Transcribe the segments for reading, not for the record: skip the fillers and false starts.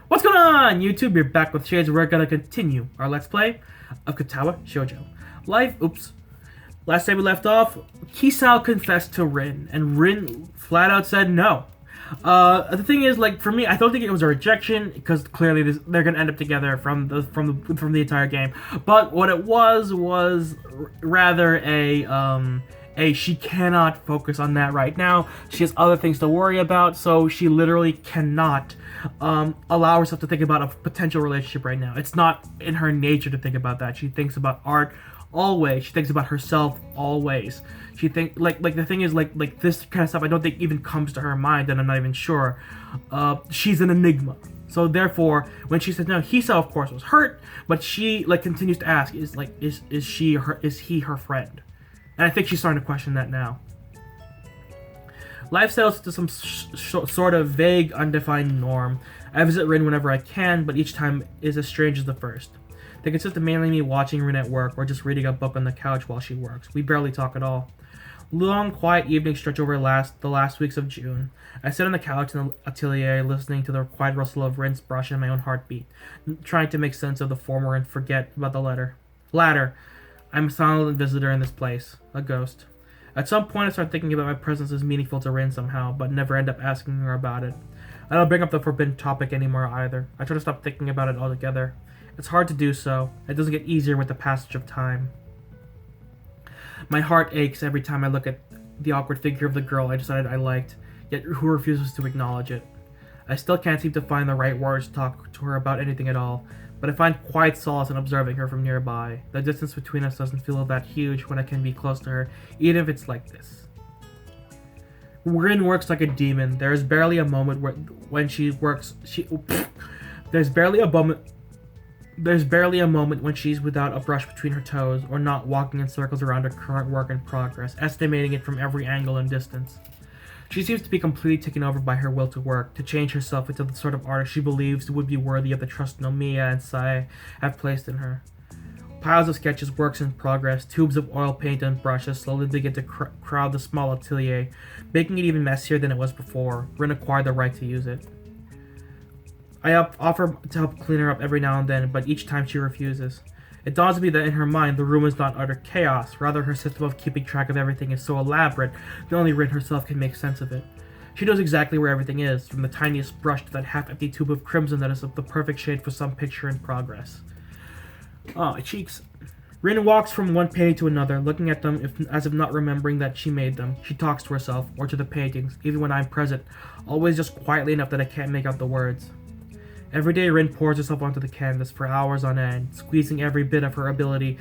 What's going on, YouTube? You're back with Shades. We're gonna continue our Let's Play of Katawa Shoujo. Last time we left off, Kisao confessed to Rin, and Rin flat out said no. The thing is, like, for me, I don't think it was a rejection, because clearly they're gonna end up together from the entire game. But what it was rather a she cannot focus on that right now. She has other things to worry about, so she literally cannot allow herself to think about a potential relationship right now. It's not in her nature to think about that. She thinks about art always. She thinks about herself always. She think like the thing is like this kind of stuff I don't think even comes to her mind, and I'm not even sure. She's an enigma. So therefore, when she says no, Hisa of course was hurt, but she continues to ask, is he her friend? And I think she's starting to question that now. Life settles to some sort of vague, undefined norm. I visit Rin whenever I can, but each time is as strange as the first. They consist of mainly me watching Rin at work or just reading a book on the couch while she works. We barely talk at all. Long, quiet evenings stretch over the last weeks of June. I sit on the couch in the atelier, listening to the quiet rustle of Rin's brush and my own heartbeat, trying to make sense of the former and forget about the latter. I'm a silent visitor in this place, a ghost. At some point I start thinking about my presence is meaningful to Rin somehow, but never end up asking her about it. I don't bring up the forbidden topic anymore either. I try to stop thinking about it altogether. It's hard to do so. It doesn't get easier with the passage of time. My heart aches every time I look at the awkward figure of the girl I decided I liked, yet who refuses to acknowledge it. I still can't seem to find the right words to talk to her about anything at all, but I find quiet solace in observing her from nearby. The distance between us doesn't feel that huge when I can be close to her, even if it's like this. Rin works like a demon. There is barely a moment when she works. There's barely a moment when she's without a brush between her toes, or not walking in circles around her current work in progress, estimating it from every angle and distance. She seems to be completely taken over by her will to work, to change herself into the sort of artist she believes would be worthy of the trust Nomiya and Sai have placed in her. Piles of sketches, works in progress, tubes of oil paint and brushes slowly begin to crowd the small atelier, making it even messier than it was before. Rin acquired the right to use it. I offer to help clean her up every now and then, but each time she refuses. It dawns on me that in her mind, the room is not utter chaos. Rather, her system of keeping track of everything is so elaborate that only Rin herself can make sense of it. She knows exactly where everything is, from the tiniest brush to that half-empty tube of crimson that is of the perfect shade for some picture in progress. Oh, my cheeks. Rin walks from one painting to another, looking at them as if not remembering that she made them. She talks to herself, or to the paintings, even when I'm present, always just quietly enough that I can't make out the words. Every day, Rin pours herself onto the canvas for hours on end, squeezing every bit of her ability,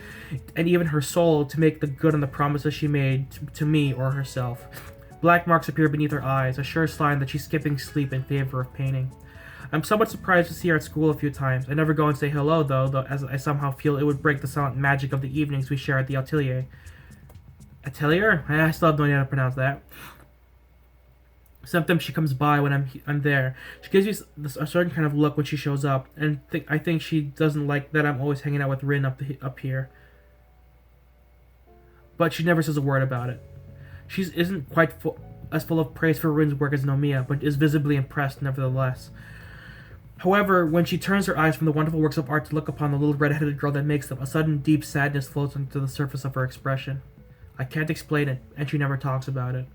and even her soul, to make the good on the promises she made to me or herself. Black marks appear beneath her eyes, a sure sign that she's skipping sleep in favor of painting. I'm somewhat surprised to see her at school a few times. I never go and say hello, though, as I somehow feel it would break the silent magic of the evenings we share at the atelier. Atelier? I still have no idea how to pronounce that. Sometimes she comes by when I'm there. She gives me a certain kind of look when she shows up, and I think she doesn't like that I'm always hanging out with Rin up here. But she never says a word about it. She isn't quite as full of praise for Rin's work as Nomiya, but is visibly impressed nevertheless. However, when she turns her eyes from the wonderful works of art to look upon the little red-headed girl that makes them, a sudden deep sadness floats onto the surface of her expression. I can't explain it, and she never talks about it.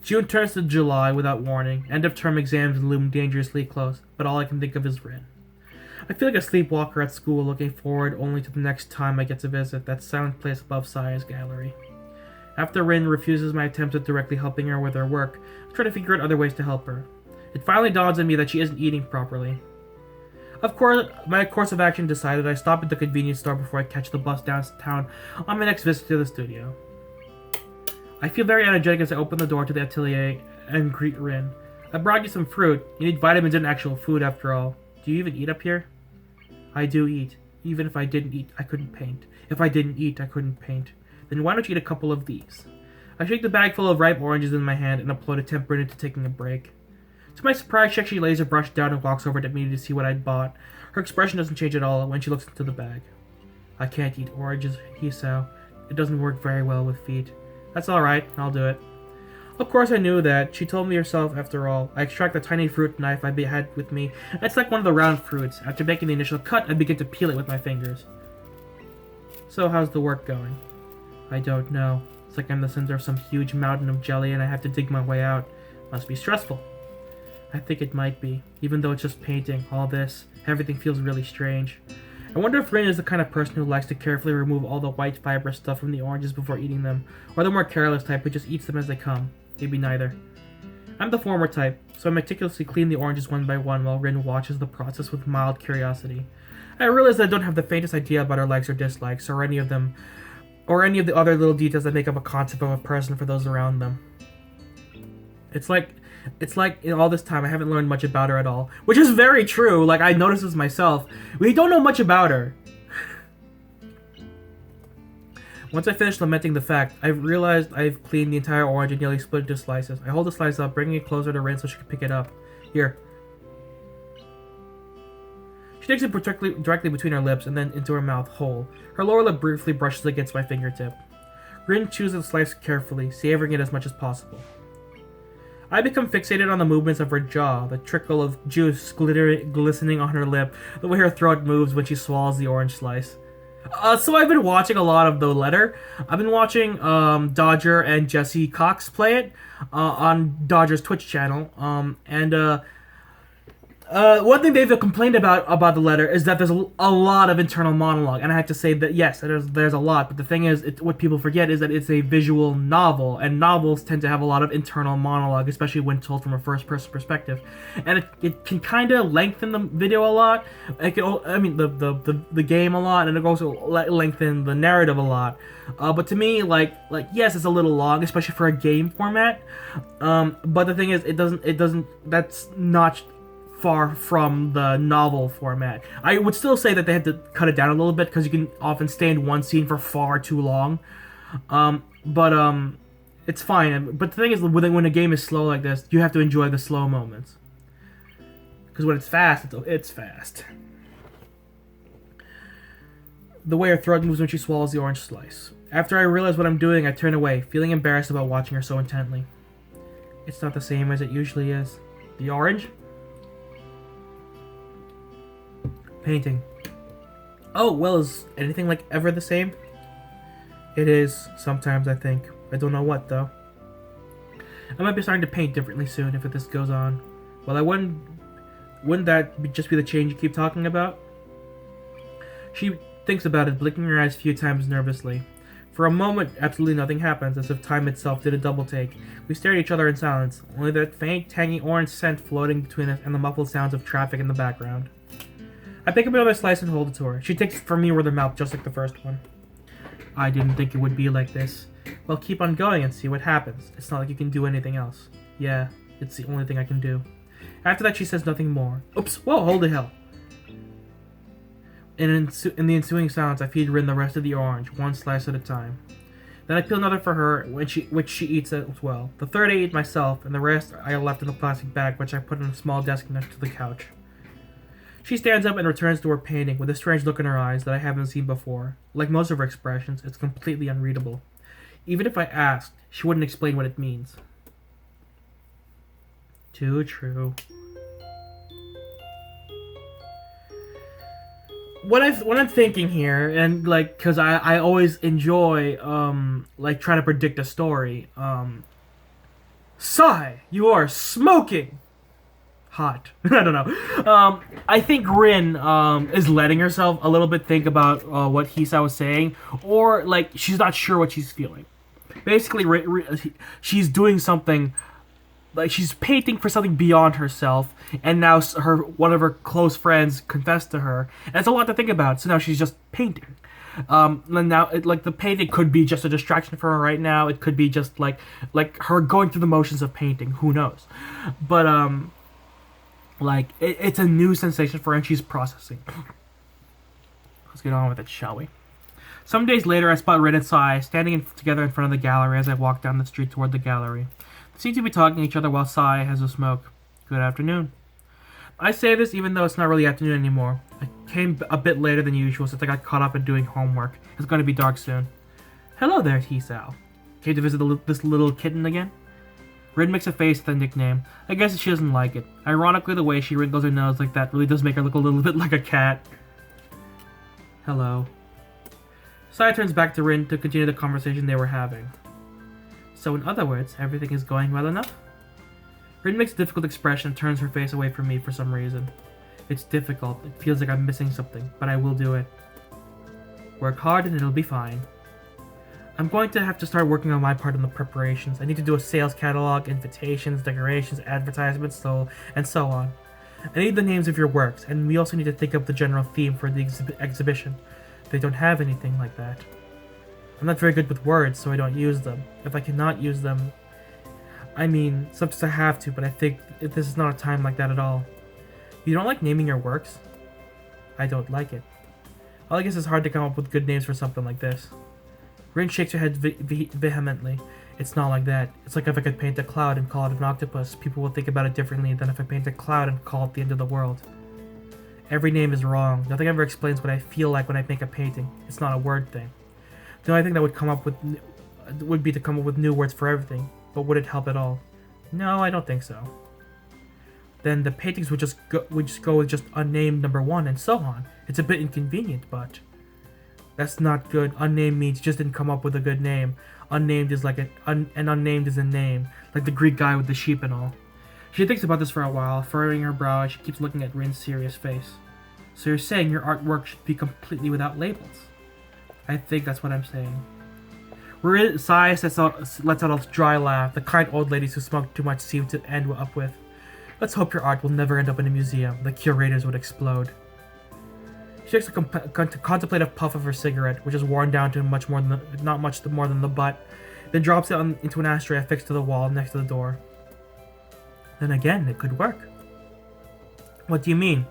June turns to July without warning. End-of-term exams loom dangerously close, but all I can think of is Rin. I feel like a sleepwalker at school, looking forward only to the next time I get to visit that silent place above Saya's gallery. After Rin refuses my attempts at directly helping her with her work, I try to figure out other ways to help her. It finally dawns on me that she isn't eating properly. Of course, my course of action decided, I stop at the convenience store before I catch the bus downtown on my next visit to the studio. I feel very energetic as I open the door to the atelier and greet Rin. I brought you some fruit. You need vitamins and actual food after all. Do you even eat up here? I do eat. Even if I didn't eat, I couldn't paint. If I didn't eat, I couldn't paint. Then why don't you eat a couple of these? I shake the bag full of ripe oranges in my hand and employ to temper it into taking a break. To my surprise, she actually lays her brush down and walks over to me to see what I'd bought. Her expression doesn't change at all when she looks into the bag. I can't eat oranges, Hisao. It doesn't work very well with feet. That's alright, I'll do it. Of course I knew that. She told me herself after all. I extract the tiny fruit knife I had with me. It's like one of the round fruits. After making the initial cut, I begin to peel it with my fingers. So how's the work going? I don't know. It's like I'm the center of some huge mountain of jelly and I have to dig my way out. Must be stressful. I think it might be. Even though it's just painting, all this, everything feels really strange. I wonder if Rin is the kind of person who likes to carefully remove all the white fibrous stuff from the oranges before eating them, or the more careless type who just eats them as they come. Maybe neither. I'm the former type, so I meticulously clean the oranges one by one while Rin watches the process with mild curiosity. I realize that I don't have the faintest idea about her likes or dislikes, or any of the other little details that make up a concept of a person for those around them. It's like in all this time I haven't learned much about her at all, which is very true. Like, I noticed this myself. We don't know much about her. Once I finish lamenting the fact, I've realized I've cleaned the entire orange and nearly split it into slices. I hold the slice up, bringing it closer to Rin so she can pick it up. Here. She takes it directly between her lips and then into her mouth whole. Her lower lip briefly brushes against my fingertip. Rin chews the slice carefully, savoring it as much as possible. I become fixated on the movements of her jaw, the trickle of juice glistening on her lip, the way her throat moves when she swallows the orange slice. So I've been watching a lot of The Letter. I've been watching Dodger and Jesse Cox play it on Dodger's Twitch channel. One thing they've complained about The Letter is that there's a lot of internal monologue, and I have to say that yes, there's a lot. But the thing is, what people forget is that it's a visual novel, and novels tend to have a lot of internal monologue, especially when told from a first-person perspective, and it can kind of lengthen the video a lot. It can, the game a lot, and it also lengthen the narrative a lot. But to me, like yes, it's a little long, especially for a game format. But the thing is, it doesn't. That's not far from the novel format. I would still say that they had to cut it down a little bit because you can often stay in one scene for far too long. But it's fine. But the thing is, when a game is slow like this, you have to enjoy the slow moments. Because when it's fast, it's fast. The way her throat moves when she swallows the orange slice. After I realize what I'm doing, I turn away, feeling embarrassed about watching her so intently. It's not the same as it usually is. The orange? Painting. Oh, well, is anything like ever the same? It is, sometimes, I think. I don't know what, though. I might be starting to paint differently soon if this goes on. Well, wouldn't that just be the change you keep talking about? She thinks about it, blinking her eyes a few times nervously. For a moment, absolutely nothing happens, as if time itself did a double take. We stare at each other in silence, only that faint, tangy orange scent floating between us and the muffled sounds of traffic in the background. I pick up another slice and hold it to her. She takes it from me with her mouth, just like the first one. I didn't think it would be like this. Well, keep on going and see what happens. It's not like you can do anything else. Yeah, it's the only thing I can do. After that, she says nothing more. Oops, whoa, hold the hell. In the ensuing silence, I feed Rin the rest of the orange, one slice at a time. Then I peel another for her, which she eats as well. The third I eat myself, and the rest I left in a plastic bag, which I put on a small desk next to the couch. She stands up and returns to her painting with a strange look in her eyes that I haven't seen before. Like most of her expressions, it's completely unreadable. Even if I asked, she wouldn't explain what it means. Too true. What I'm thinking here, and like, cause I always enjoy like trying to predict a story. Sigh, you are smoking. Hot. I don't know. I think Rin is letting herself a little bit think about what Hisa was saying, or like she's not sure what she's feeling. Basically, she's doing something, like she's painting for something beyond herself, and now one of her close friends confessed to her, and it's a lot to think about. So now she's just painting. And now, the painting could be just a distraction for her right now. It could be just like her going through the motions of painting. Who knows? But it's a new sensation for her, and she's processing. Let's get on with it, shall we? Some days later, I spot Rin and Sai standing together in front of the gallery as I walk down the street toward the gallery. They seem to be talking to each other while Sai has a smoke. Good afternoon. I say this even though it's not really afternoon anymore. I came a bit later than usual since I got caught up in doing homework. It's going to be dark soon. Hello there, T-Sal. Came to visit this little kitten again? Rin makes a face at the nickname. I guess she doesn't like it. Ironically, the way she wrinkles her nose like that really does make her look a little bit like a cat. Hello. Sai turns back to Rin to continue the conversation they were having. So in other words, everything is going well enough? Rin makes a difficult expression and turns her face away from me for some reason. It's difficult. It feels like I'm missing something, but I will do it. Work hard and it'll be fine. I'm going to have to start working on my part in the preparations. I need to do a sales catalog, invitations, decorations, advertisements, and so on. I need the names of your works, and we also need to think of the general theme for the exhibition. They don't have anything like that. I'm not very good with words, so I don't use them. If I cannot use them, I mean, sometimes I have to, but I think this is not a time like that at all. You don't like naming your works? I don't like it. Well, I guess it's hard to come up with good names for something like this. Rin shakes her head vehemently. It's not like that. It's like if I could paint a cloud and call it an octopus, people will think about it differently than if I paint a cloud and call it the end of the world. Every name is wrong. Nothing ever explains what I feel like when I make a painting. It's not a word thing. The only thing that would be to come up with new words for everything. But would it help at all? No, I don't think so. Then the paintings would just go with just unnamed number 1 and so on. It's a bit inconvenient, but that's not good. Unnamed means you just didn't come up with a good name. Unnamed is like and unnamed is a name, like the Greek guy with the sheep and all. She thinks about this for a while, furrowing her brow as she keeps looking at Rin's serious face. So you're saying your artwork should be completely without labels? I think that's what I'm saying. Sai lets out a dry laugh, the kind old ladies who smoke too much seem to end up with. Let's hope your art will never end up in a museum. The curators would explode. She takes a contemplative puff of her cigarette, which is worn down to not much more than the butt, then drops it into an ashtray affixed to the wall next to the door. Then again, it could work. What do you mean?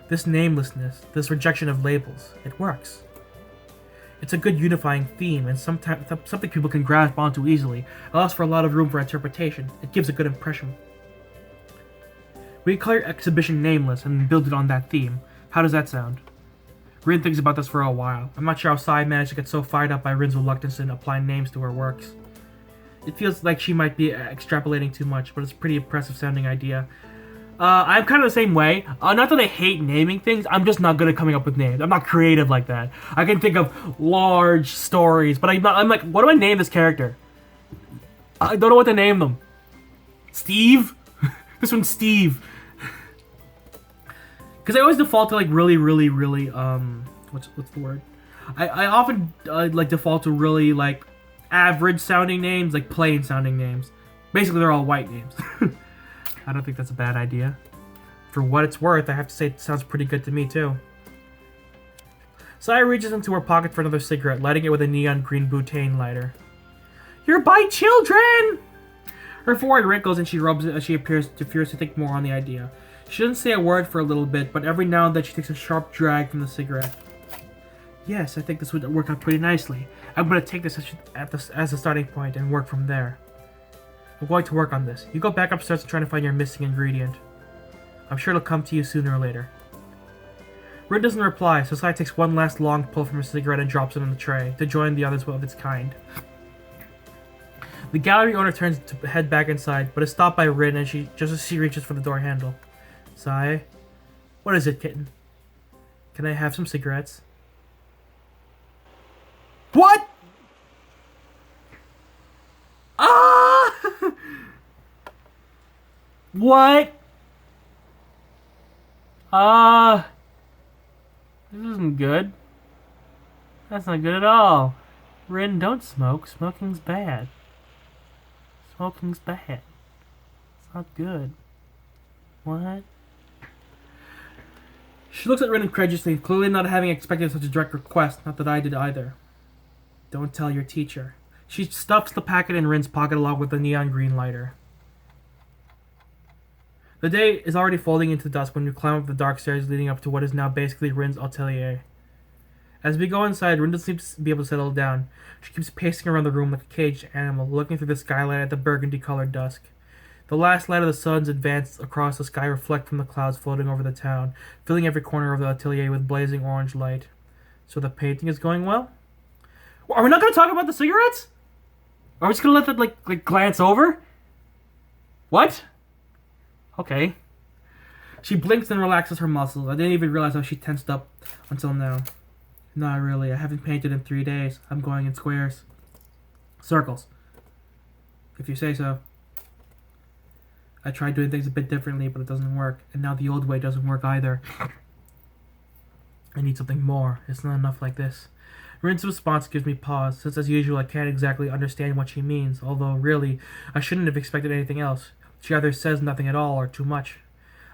This namelessness, this rejection of labels, it works. It's a good unifying theme, and something people can grasp onto easily. It allows for a lot of room for interpretation. It gives a good impression. We call your exhibition Nameless and build it on that theme. How does that sound? Rin thinks about this for a while. I'm not sure how Sai managed to get so fired up by Rin's reluctance in applying names to her works. It feels like she might be extrapolating too much, but it's a pretty impressive sounding idea. I'm kind of the same way. Not that I hate naming things, I'm just not good at coming up with names. I'm not creative like that. I can think of large stories, but I'm like, what do I name this character? I don't know what to name them. Steve? This one's Steve. Because I always default to like really, what's the word? I often like default to really like average sounding names, like plain sounding names. Basically, they're all white names. I don't think that's a bad idea. For what it's worth, I have to say it sounds pretty good to me too. Saya reaches into her pocket for another cigarette, lighting it with a neon green butane lighter. You're by children! Her forehead wrinkles and she rubs it as she appears to think more on the idea. She doesn't say a word for a little bit, but every now and then she takes a sharp drag from the cigarette. Yes, I think this would work out pretty nicely. I'm going to take this as a starting point and work from there. I'm going to work on this. You go back upstairs and try to find your missing ingredient. I'm sure it'll come to you sooner or later. Rin doesn't reply, so Sai takes one last long pull from her cigarette and drops it on the tray, to join the others of its kind. The gallery owner turns to head back inside, but is stopped by Rin as she reaches for the door handle. Sai? What is it, kitten? Can I have some cigarettes? What? Ah! What? This isn't good. That's not good at all. Rin, don't smoke. Smoking's bad. Smoking's bad. It's not good. What? She looks at Rin incredulously, clearly not having expected such a direct request, not that I did either. Don't tell your teacher. She stuffs the packet in Rin's pocket along with the neon green lighter. The day is already folding into dusk when we climb up the dark stairs leading up to what is now basically Rin's atelier. As we go inside, Rin doesn't seem to be able to settle down. She keeps pacing around the room like a caged animal, looking through the skylight at the burgundy-colored dusk. The last light of the sun's advance across the sky reflect from the clouds floating over the town, filling every corner of the atelier with blazing orange light. So the painting is going well? Are we not going to talk about the cigarettes? Are we just going to let that, like glance over? What? Okay. She blinks and relaxes her muscles. I didn't even realize how she tensed up until now. Not really. I haven't painted in 3 days. I'm going in squares. Circles. If you say so. I tried doing things a bit differently, but it doesn't work. And now the old way doesn't work either. I need something more. It's not enough like this. Rin's response gives me pause, since as usual I can't exactly understand what she means, although really, I shouldn't have expected anything else. She either says nothing at all or too much.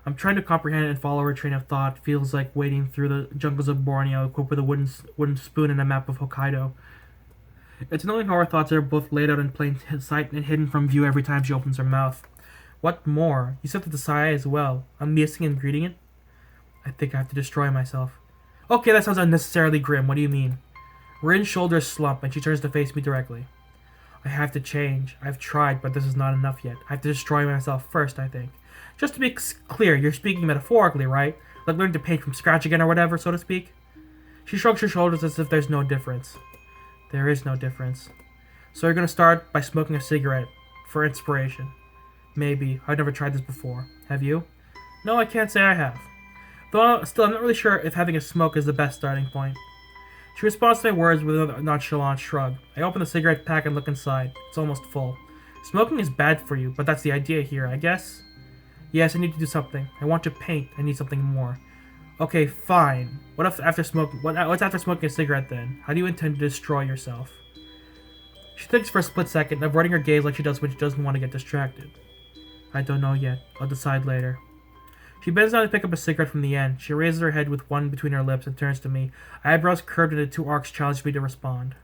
I'm trying to comprehend and follow her train of thought. Feels like wading through the jungles of Borneo, equipped with a wooden spoon and a map of Hokkaido. It's annoying how her thoughts are both laid out in plain sight and hidden from view every time she opens her mouth. What more? You said that the Sai as well. A missing ingredient? I think I have to destroy myself. Okay, that sounds unnecessarily grim. What do you mean? Rin's shoulders slump and she turns to face me directly. I have to change. I've tried, but this is not enough yet. I have to destroy myself first, I think. Just to be clear, you're speaking metaphorically, right? Like learning to paint from scratch again or whatever, so to speak? She shrugs her shoulders as if there's no difference. There is no difference. So you're gonna start by smoking a cigarette. For inspiration. Maybe. I've never tried this before. Have you? No, I can't say I have. Though still, I'm not really sure if having a smoke is the best starting point. She responds to my words with a nonchalant shrug. I open the cigarette pack and look inside. It's almost full. Smoking is bad for you, but that's the idea here, I guess? Yes, I need to do something. I want to paint. I need something more. Okay, fine. What's after smoking a cigarette then? How do you intend to destroy yourself? She thinks for a split second, avoiding her gaze like she does when she doesn't want to get distracted. I don't know yet. I'll decide later. She bends down to pick up a cigarette from the end. She raises her head with one between her lips and turns to me. Eyebrows curved into 2 arcs challenge me to respond.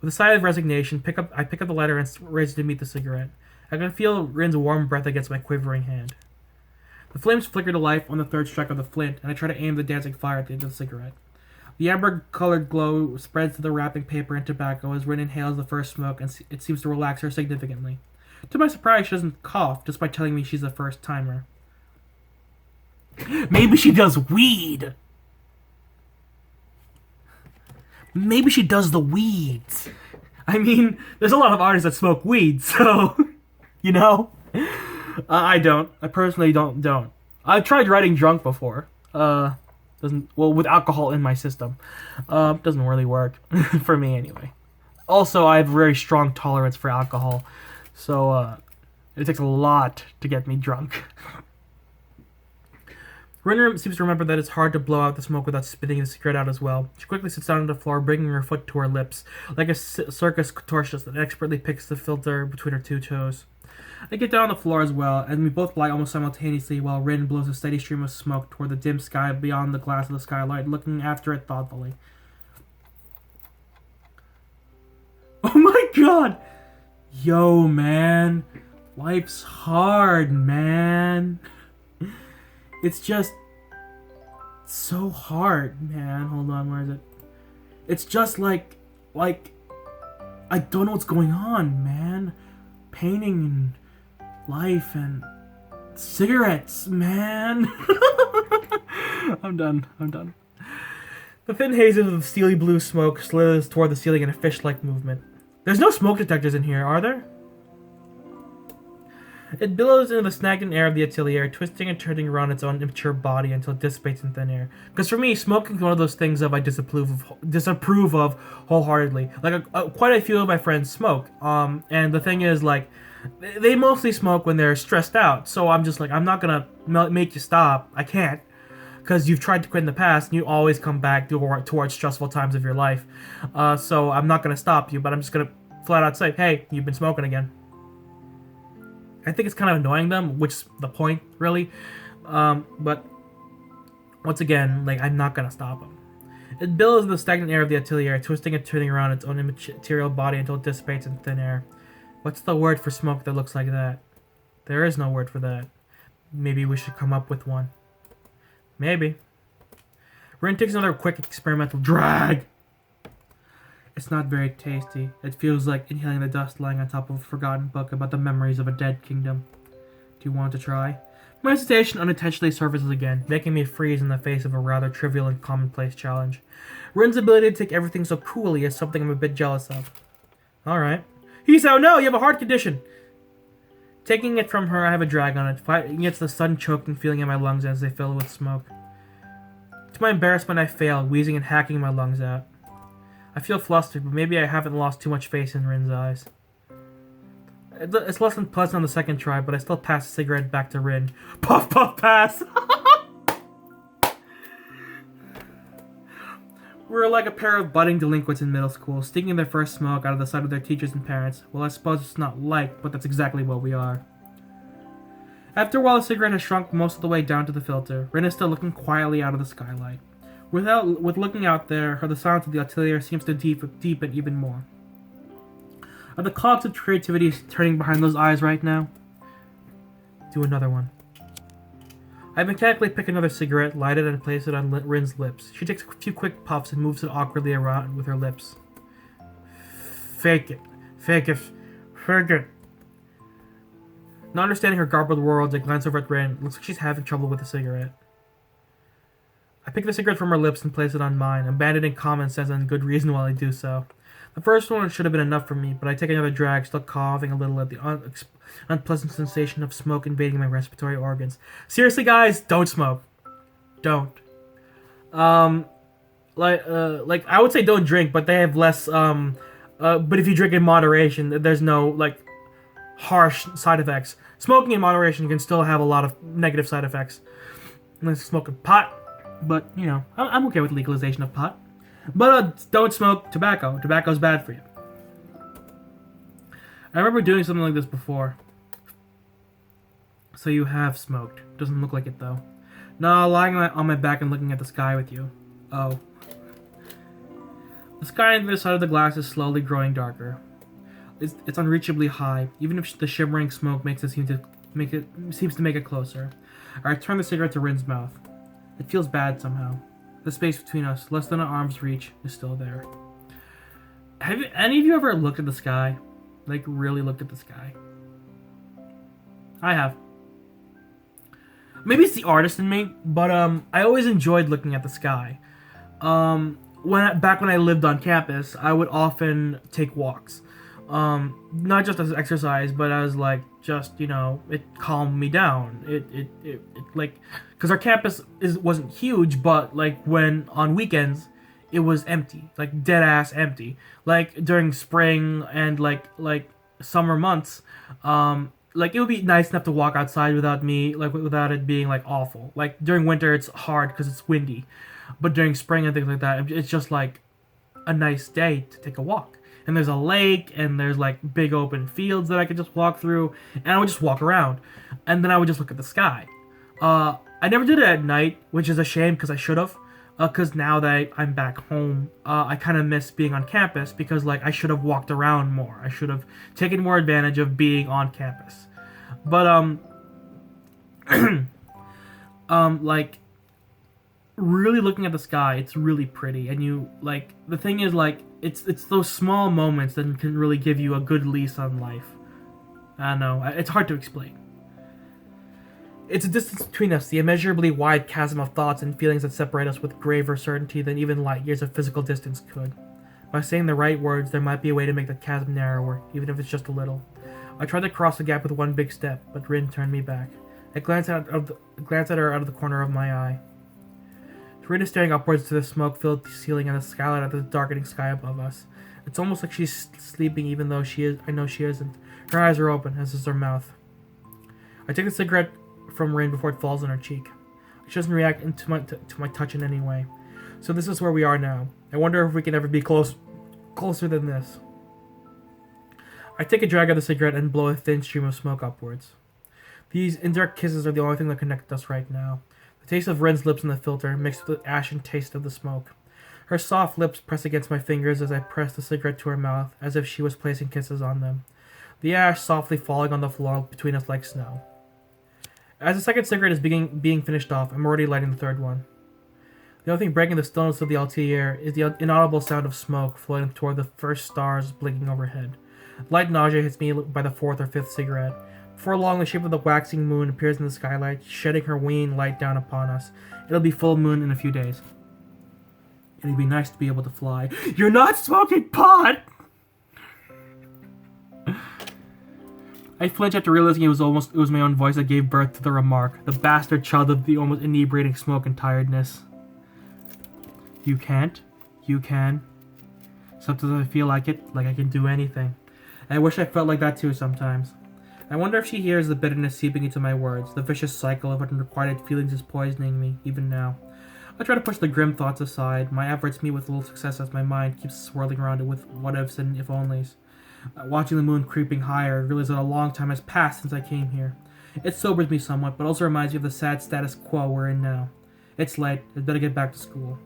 With a sigh of resignation, I pick up the lighter and raise it to meet the cigarette. I can feel Rin's warm breath against my quivering hand. The flames flicker to life on the third strike of the flint, and I try to aim the dancing fire at the end of the cigarette. The amber-colored glow spreads to the wrapping paper and tobacco as Rin inhales the first smoke, and it seems to relax her significantly. To my surprise, she doesn't cough, despite telling me she's a first-timer. Maybe she does weed. Maybe she does the weeds. I mean, there's a lot of artists that smoke weed, so, you know. I don't. I personally don't. I've tried writing drunk before. With alcohol in my system. Doesn't really work for me anyway. Also, I have a very strong tolerance for alcohol, so it takes a lot to get me drunk. Rin seems to remember that it's hard to blow out the smoke without spitting the cigarette out as well. She quickly sits down on the floor, bringing her foot to her lips, like a circus contortionist that expertly picks the filter between her 2 toes. I get down on the floor as well, and we both lie almost simultaneously while Rin blows a steady stream of smoke toward the dim sky beyond the glass of the skylight, looking after it thoughtfully. Oh my god! Yo, man. Life's hard, man. It's just so hard, man. Hold on, where is it? It's just like, I don't know what's going on, man. Painting and life and cigarettes, man. I'm done. The thin haze of steely blue smoke slithers toward the ceiling in a fish-like movement. There's no smoke detectors in here, are there? It billows into the stagnant air of the atelier, twisting and turning around its own immature body until it dissipates in thin air. Because for me, smoking is one of those things that I disapprove of wholeheartedly. Like, quite a few of my friends smoke. And the thing is, like, they mostly smoke when they're stressed out. So I'm just like, I'm not gonna make you stop. I can't. Because you've tried to quit in the past, and you always come back towards stressful times of your life. So I'm not gonna stop you, but I'm just gonna flat out say, hey, you've been smoking again. I think it's kind of annoying them, which is the point, really. But once again, like, I'm not gonna stop them. It billows in the stagnant air of the atelier, twisting and turning around its own immaterial body until it dissipates in thin air. What's the word for smoke that looks like that? There is no word for that. Maybe we should come up with one. Maybe. Rin takes another quick experimental drag. It's not very tasty. It feels like inhaling the dust lying on top of a forgotten book about the memories of a dead kingdom. Do you want to try? My hesitation unintentionally surfaces again, making me freeze in the face of a rather trivial and commonplace challenge. Rin's ability to take everything so coolly is something I'm a bit jealous of. Alright. Hisao, no! You have a heart condition! Taking it from her, I have a drag on it, fighting against the sudden choking feeling in my lungs as they fill with smoke. To my embarrassment, I fail, wheezing and hacking my lungs out. I feel flustered, but maybe I haven't lost too much face in Rin's eyes. It's less than pleasant on the second try, but I still pass the cigarette back to Rin. Puff, puff, pass! We're like a pair of budding delinquents in middle school, stinking their first smoke out of the sight of their teachers and parents. Well, I suppose it's not like, but that's exactly what we are. After a while, the cigarette has shrunk most of the way down to the filter. Rin is still looking quietly out of the skylight. With looking out there, the silence of the atelier seems to deepen even more. Are the cogs of creativity turning behind those eyes right now? Do another one. I mechanically pick another cigarette, light it, and place it on Rin's lips. She takes a few quick puffs and moves it awkwardly around with her lips. Fake it. Fake it. Fake it. Not understanding her garbled words, I glance over at Rin. It looks like she's having trouble with the cigarette. I pick the cigarette from her lips and place it on mine, abandoning common sense and good reason while I do so. The first one should have been enough for me, but I take another drag, still coughing a little at the unpleasant sensation of smoke invading my respiratory organs. Seriously, guys, don't smoke. Don't. Like I would say don't drink, but they have less. But if you drink in moderation, there's no like harsh side effects. Smoking in moderation can still have a lot of negative side effects. Unless smoking pot, but you know, I'm okay with legalization of pot. But don't smoke tobacco. Tobacco's bad for you. I remember doing something like this before. So you have smoked. Doesn't look like it though. No, lying on my back and looking at the sky with you. Oh. The sky on the other side of the glass is slowly growing darker. It's unreachably high, even if the shimmering smoke seems to make it closer. I turn the cigarette to Rin's mouth. It feels bad somehow. The space between us, less than an arm's reach, is still there. Have any of you ever looked at the sky? Like, really looked at the sky? I have. Maybe it's the artist in me, but I always enjoyed looking at the sky. Back when I lived on campus, I would often take walks. Not just as exercise, but as like just, you know, it calmed me down. It like, because our campus wasn't huge, but like when on weekends it was empty, like dead ass empty. Like during spring and like summer months, like it would be nice enough to walk outside without it being like awful. Like during winter it's hard because it's windy, but during spring and things like that, it's just like a nice day to take a walk. And there's a lake, and there's like big open fields that I could just walk through, and I would just walk around, and then I would just look at the sky. I never did it at night, which is a shame because I should have. Because now that I'm back home, I kind of miss being on campus because like I should have walked around more. I should have taken more advantage of being on campus. But like really looking at the sky, it's really pretty, and you like the thing is like it's those small moments that can really give you a good lease on life. I know it's hard to explain. It's a distance between us, the immeasurably wide chasm of thoughts and feelings that separate us with graver certainty than even light years of physical distance could. By saying the right words, there might be a way to make that chasm narrower, even if it's just a little. I tried to cross the gap with one big step, but Rin turned me back. I glanced at her out of the corner of my eye. Rin is staring upwards to the smoke-filled ceiling and the skylight of the darkening sky above us. It's almost like she's sleeping, even though I know she isn't. Her eyes are open, as is her mouth. I take the cigarette from Rin before it falls on her cheek. She doesn't react to my touch in any way. So this is where we are now. I wonder if we can ever be closer than this. I take a drag of the cigarette and blow a thin stream of smoke upwards. These indirect kisses are the only thing that connect us right now. The taste of Ren's lips in the filter, mixed with the ashen taste of the smoke. Her soft lips press against my fingers as I press the cigarette to her mouth, as if she was placing kisses on them. The ash softly falling on the floor between us like snow. As the second cigarette is being finished off, I'm already lighting the third one. The only thing breaking the stillness of the altar is the inaudible sound of smoke floating toward the first stars blinking overhead. Light nausea hits me by the fourth or fifth cigarette. Before long, the shape of the waxing moon appears in the skylight, shedding her waning light down upon us. It'll be full moon in a few days. It'd be nice to be able to fly. You're not smoking pot! I flinched after realizing it was my own voice that gave birth to the remark. The bastard child of the almost inebriating smoke and tiredness. You can't. You can. Sometimes I feel like it, like I can do anything. I wish I felt like that too sometimes. I wonder if she hears the bitterness seeping into my words. The vicious cycle of unrequited feelings is poisoning me, even now. I try to push the grim thoughts aside. My efforts meet with little success as my mind keeps swirling around it with what-ifs and if-onlys. Watching the moon creeping higher, I realize that a long time has passed since I came here. It sobers me somewhat, but also reminds me of the sad status quo we're in now. It's late. I'd better get back to school.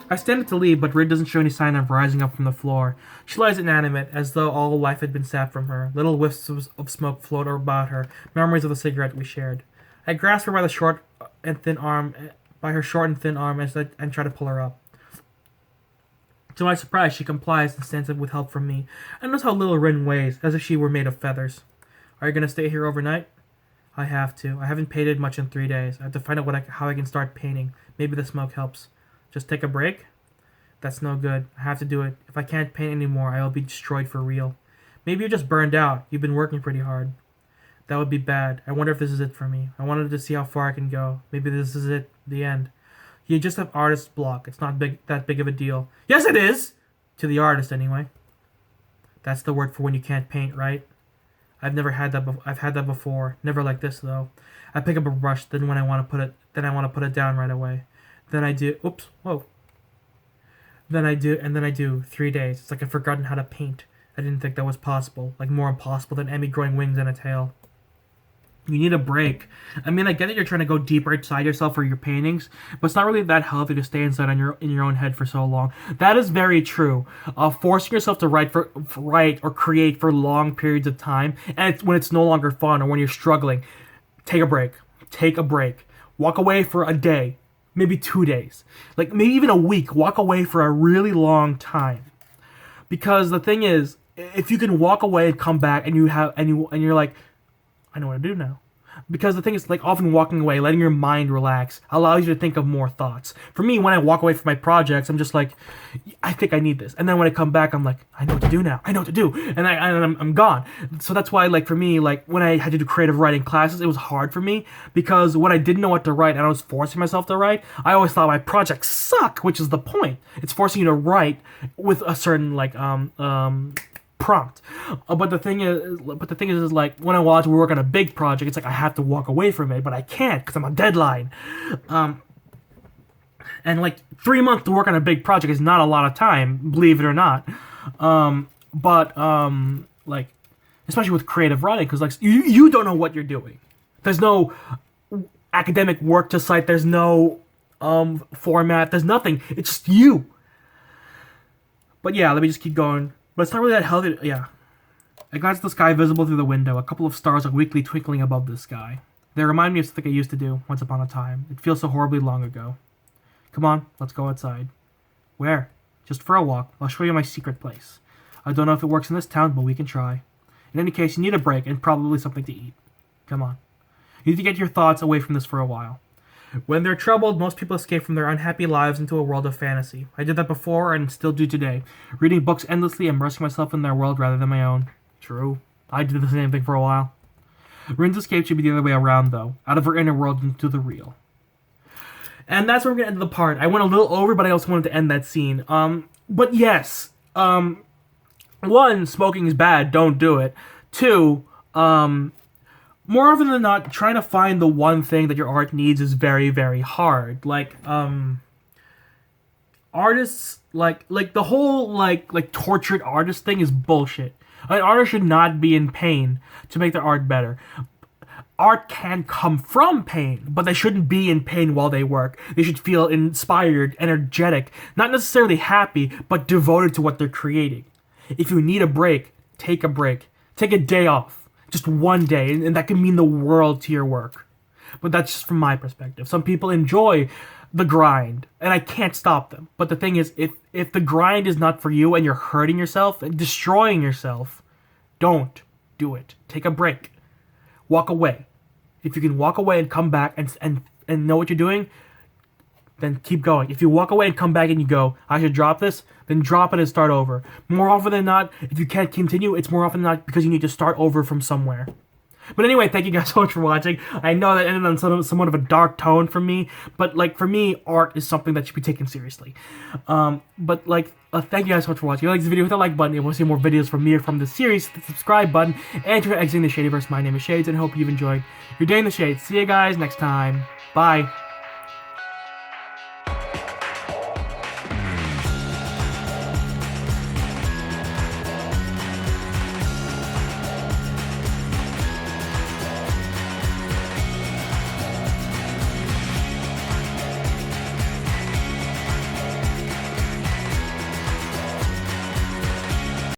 I stand up to leave, but Rin doesn't show any sign of rising up from the floor. She lies inanimate, as though all life had been sapped from her. Little whiffs of smoke float about her, memories of the cigarette we shared. I grasp her by the short and thin arm, and try to pull her up. To my surprise, she complies and stands up with help from me. I notice how little Rin weighs, as if she were made of feathers. Are you going to stay here overnight? I have to. I haven't painted much in 3 days. I have to find out how I can start painting. Maybe the smoke helps. Just take a break? That's no good. I have to do it. If I can't paint anymore, I will be destroyed for real. Maybe you're just burned out. You've been working pretty hard. That would be bad. I wonder if this is it for me. I wanted to see how far I can go. Maybe this is it. The end. You just have artist's block. It's not that big of a deal. Yes, it is! To the artist, anyway. That's the word for when you can't paint, right? I've had that before. Never like this, though. I pick up a brush, then I want to put it down right away. Then I do. Oops. Whoa. Then I do. 3 days. It's like I've forgotten how to paint. I didn't think that was possible. Like more impossible than Emmy growing wings and a tail. You need a break. I mean, I get that you're trying to go deeper inside yourself for your paintings, but it's not really that healthy to stay inside in your own head for so long. That is very true. Forcing yourself to write or create for long periods of time, and when it's no longer fun or when you're struggling, take a break. Take a break. Walk away for a day. Maybe 2 days, like maybe even a week. Walk away for a really long time, because the thing is, if you can walk away and come back and you're like, I know what to do now. Because the thing is, like, often walking away, letting your mind relax, allows you to think of more thoughts. For me, when I walk away from my projects, I'm just like, I think I need this. And then when I come back, I'm like, I know what to do now. I know what to do. And I'm gone. So that's why, like, for me, like, when I had to do creative writing classes, it was hard for me. Because when I didn't know what to write and I was forcing myself to write, I always thought my projects suck, which is the point. It's forcing you to write with a certain, like, prompt. But the thing is like when I want to work on a big project, it's like I have to walk away from it, but I can't because I'm on deadline. And like 3 months to work on a big project is not a lot of time, believe it or not. Like especially with creative writing, because like you don't know what you're doing. There's no academic work to cite. There's no format. There's nothing. It's just you. But yeah, let me just keep going. But it's not really that healthy. Yeah. I glance at the sky visible through the window. A couple of stars are weakly twinkling above the sky. They remind me of something I used to do once upon a time. It feels so horribly long ago. Come on, let's go outside. Where? Just for a walk. I'll show you my secret place. I don't know if it works in this town, but we can try. In any case, you need a break and probably something to eat. Come on. You need to get your thoughts away from this for a while. When they're troubled, most people escape from their unhappy lives into a world of fantasy. I did that before and still do today. Reading books endlessly, immersing myself in their world rather than my own. True. I did the same thing for a while. Rin's escape should be the other way around, though. Out of her inner world into the real. And that's where we're going to end the part. I went a little over, but I also wanted to end that scene. But yes. 1, smoking is bad. Don't do it. 2, more often than not, trying to find the one thing that your art needs is very, very hard. Like, artists, like the whole, like tortured artist thing is bullshit. An artist should not be in pain to make their art better. Art can come from pain, but they shouldn't be in pain while they work. They should feel inspired, energetic, not necessarily happy, but devoted to what they're creating. If you need a break, take a break. Take a day off. Just 1 day, and that can mean the world to your work. But that's just from my perspective. Some people enjoy the grind, and I can't stop them. But the thing is, if the grind is not for you and you're hurting yourself and destroying yourself, don't do it. Take a break. Walk away. If you can walk away and come back and know what you're doing, then keep going. If you walk away and come back and you go, I should drop this, then drop it and start over. More often than not, if you can't continue, it's more often than not because you need to start over from somewhere. But anyway, thank you guys so much for watching. I know that ended on somewhat of a dark tone for me, but like for me, art is something that should be taken seriously. But like, thank you guys so much for watching. If you like this video, hit that like button. If you want to see more videos from me or from this series, hit the subscribe button. And if you're exiting the Shadyverse, my name is Shades, and I hope you've enjoyed your day in the Shades. See you guys next time. Bye.